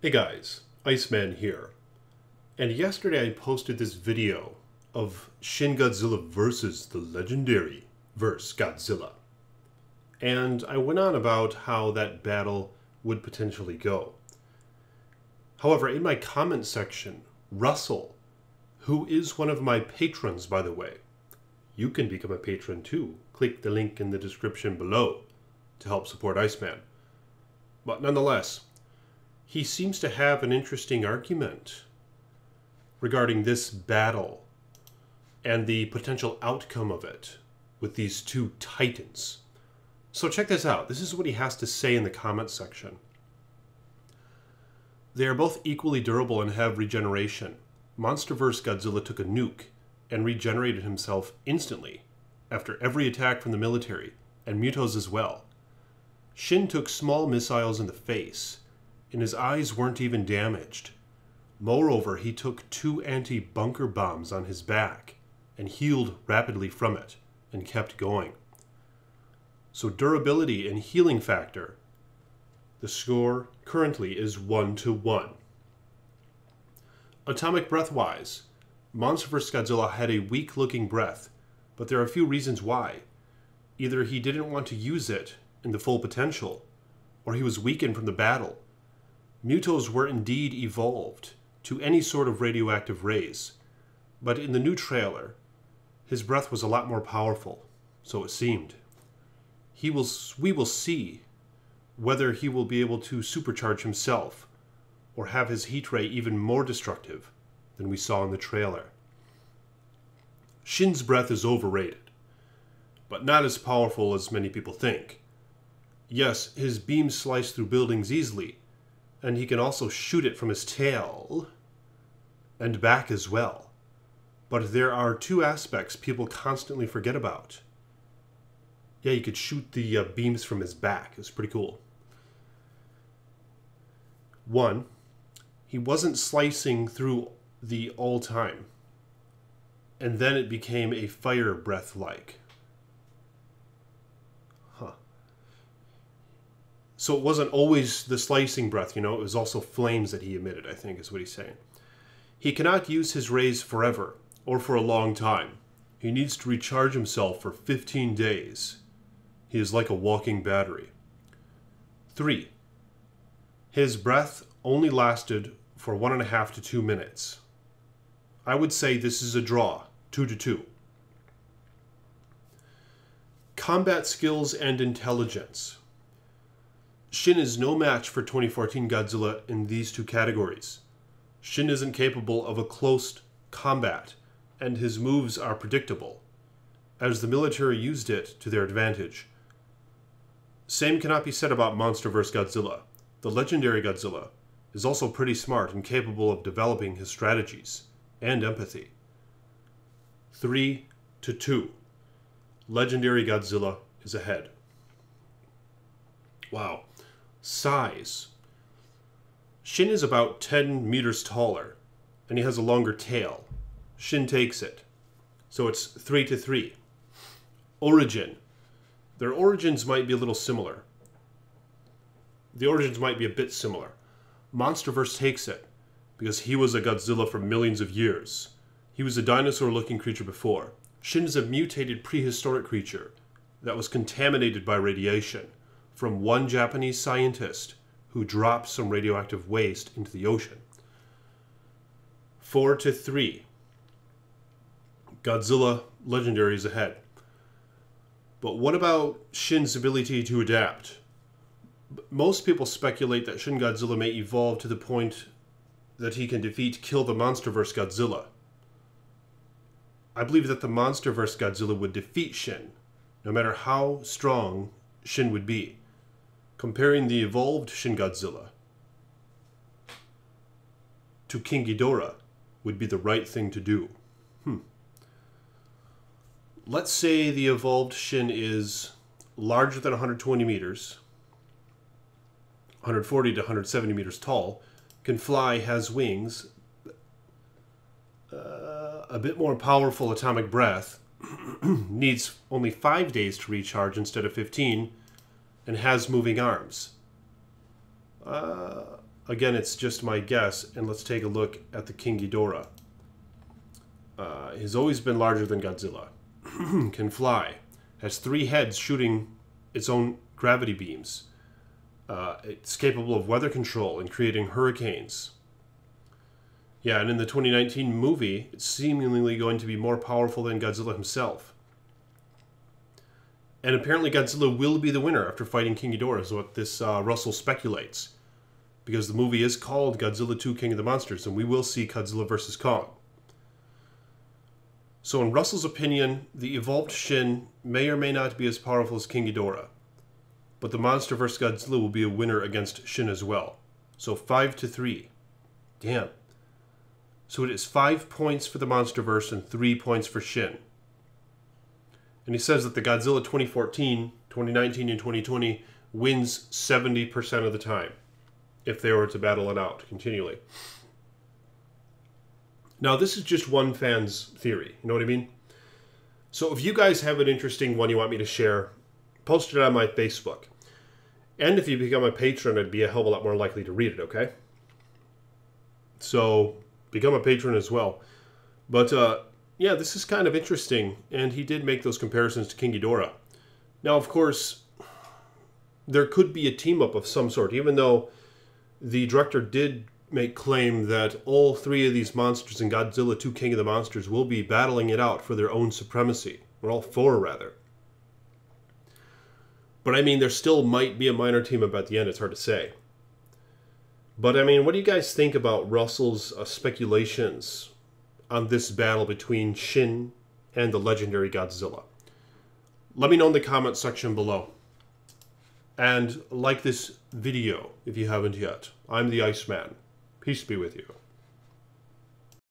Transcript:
Hey guys, Iceman here. And yesterday I posted this video of Shin Godzilla versus the legendary verse Godzilla. And I went on about how that battle would potentially go. However, in my comment section, Russell, who is one of my patrons by the way, you can become a patron too. Click the link in the description below to help support Iceman. But nonetheless, he seems to have an interesting argument regarding this battle and the potential outcome of it with these two titans. So check this out. This is what he has to say in the comment section. They are both equally durable and have regeneration. Monsterverse Godzilla took a nuke and regenerated himself instantly after every attack from the military, and Muto's as well. Shin took small missiles in the face, and his eyes weren't even damaged. Moreover, he took 2 anti-bunker bombs on his back and healed rapidly from it and kept going. So durability and healing factor, the score currently is 1-1. Atomic breath-wise, Monsterverse Godzilla had a weak-looking breath, but there are a few reasons why. Either he didn't want to use it in the full potential, or he was weakened from the battle. Mutos were indeed evolved to any sort of radioactive rays, but in the new trailer, his breath was a lot more powerful, so it seemed. We will see whether he will be able to supercharge himself or have his heat ray even more destructive than we saw in the trailer. Shin's breath is overrated, but not as powerful as many people think. Yes, his beams slice through buildings easily, and he can also shoot it from his tail and back as well. But there are 2 aspects people constantly forget about. Yeah, you could shoot the beams from his back. It's pretty cool. 1, he wasn't slicing through the all time, and then it became a fire breath-like. So it wasn't always the slicing breath, it was also flames that he emitted, I think is what he's saying. He cannot use his rays forever, or for a long time. He needs to recharge himself for 15 days. He is like a walking battery. 3, his breath only lasted for 1.5 to 2 minutes. I would say this is a draw, 2-2. Combat skills and intelligence. Shin is no match for 2014 Godzilla in these 2 categories. Shin isn't capable of a close combat, and his moves are predictable, as the military used it to their advantage. Same cannot be said about Monsterverse Godzilla. The legendary Godzilla is also pretty smart and capable of developing his strategies and empathy. 3-2. Legendary Godzilla is ahead. Wow. Size. Shin is about 10 meters taller, and he has a longer tail. Shin takes it. So it's 3-3. Origin. Their origins might be a little similar. The origins might be a bit similar. Monsterverse takes it, because he was a Godzilla for millions of years. He was a dinosaur-looking creature before. Shin is a mutated prehistoric creature that was contaminated by radiation from one Japanese scientist who dropped some radioactive waste into the ocean. 4-3. Godzilla Legendary is ahead. But what about Shin's ability to adapt? Most people speculate that Shin Godzilla may evolve to the point that he can kill the Monsterverse Godzilla. I believe that the Monsterverse Godzilla would defeat Shin, no matter how strong Shin would be. Comparing the evolved Shin Godzilla to King Ghidorah would be the right thing to do. Let's say the evolved Shin is larger than 120 meters, 140 to 170 meters tall, can fly, has wings, a bit more powerful atomic breath, needs only 5 days to recharge instead of 15, and has moving arms. again, it's just my guess, and let's take a look at the King Ghidorah. He's always been larger than Godzilla. Can fly. Has 3 heads shooting its own gravity beams. It's capable of weather control and creating hurricanes. Yeah, and in the 2019 movie, it's seemingly going to be more powerful than Godzilla himself. And apparently Godzilla will be the winner after fighting King Ghidorah, is what this Russell speculates. Because the movie is called Godzilla 2 King of the Monsters, and we will see Godzilla vs. Kong. So in Russell's opinion, the evolved Shin may or may not be as powerful as King Ghidorah. But the monster vs. Godzilla will be a winner against Shin as well. So 5-3. Damn. So it is 5 points for the Monsterverse and 3 points for Shin. And he says that the Godzilla 2014, 2019, and 2020 wins 70% of the time if they were to battle it out continually. Now, this is just one fan's theory. You know what I mean? So if you guys have an interesting one you want me to share, post it on my Facebook. And if you become a patron, I'd be a hell of a lot more likely to read it, okay? So become a patron as well. But, yeah, this is kind of interesting, and he did make those comparisons to King Ghidorah. Now, of course, there could be a team-up of some sort, even though the director did make claim that all 3 of these monsters in Godzilla 2 King of the Monsters will be battling it out for their own supremacy. Or all 4, rather. But, I mean, there still might be a minor team-up at the end, it's hard to say. But, I mean, what do you guys think about Russell's speculations on this battle between Shin and the legendary Godzilla? Let me know in the comment section below. And like this video if you haven't yet. I'm the Iceman. Peace be with you.